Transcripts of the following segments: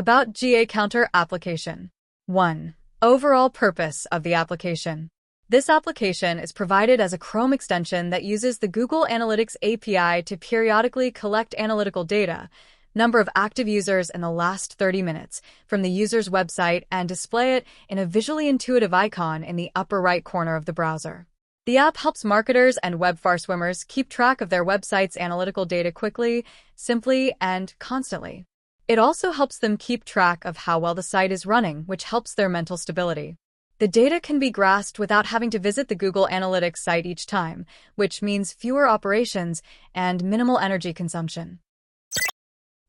About GA Counter application. 1. Overall purpose of the application. This application is provided as a Chrome extension that uses the Google Analytics API to periodically collect analytical data, number of active users in the last 30 minutes, from the user's website and display it in a visually intuitive icon in the upper right corner of the browser. The app helps marketers and web swimmers keep track of their website's analytical data quickly, simply, and constantly. It also helps them keep track of how well the site is running, which helps their mental stability. The data can be grasped without having to visit the Google Analytics site each time, which means fewer operations and minimal energy consumption.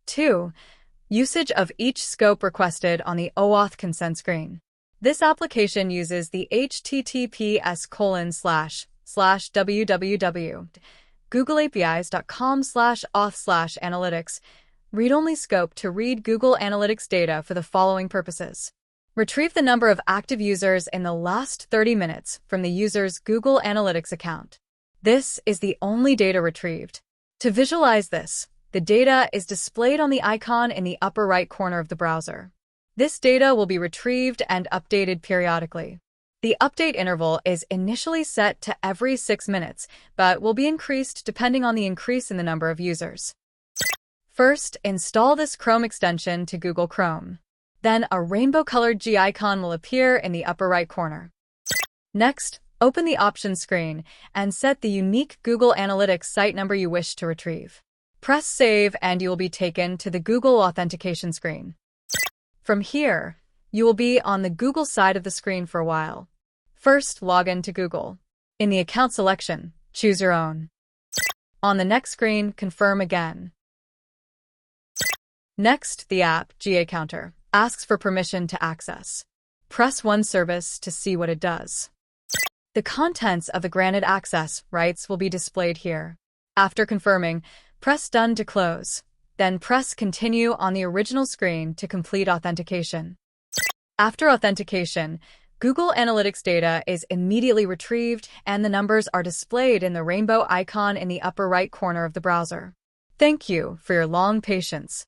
2. Usage of each scope requested on the OAuth consent screen. This application uses the https://www.googleapis.com/auth/analytics read-only scope to read Google Analytics data for the following purposes. Retrieve the number of active users in the last 30 minutes from the user's Google Analytics account. This is the only data retrieved. To visualize this, the data is displayed on the icon in the upper right corner of the browser. This data will be retrieved and updated periodically. The update interval is initially set to every 6 minutes, but will be increased depending on the increase in the number of users. First, install this Chrome extension to Google Chrome. Then a rainbow-colored G icon will appear in the upper right corner. Next, open the options screen and set the unique Google Analytics site number you wish to retrieve. Press Save and you will be taken to the Google authentication screen. From here, you will be on the Google side of the screen for a while. First, log in to Google. In the account selection, choose your own. On the next screen, confirm again. Next, the app, GA Counter, asks for permission to access. Press One Service to see what it does. The contents of the granted access rights will be displayed here. After confirming, press Done to close. Then press Continue on the original screen to complete authentication. After authentication, Google Analytics data is immediately retrieved and the numbers are displayed in the rainbow icon in the upper right corner of the browser. Thank you for your long patience.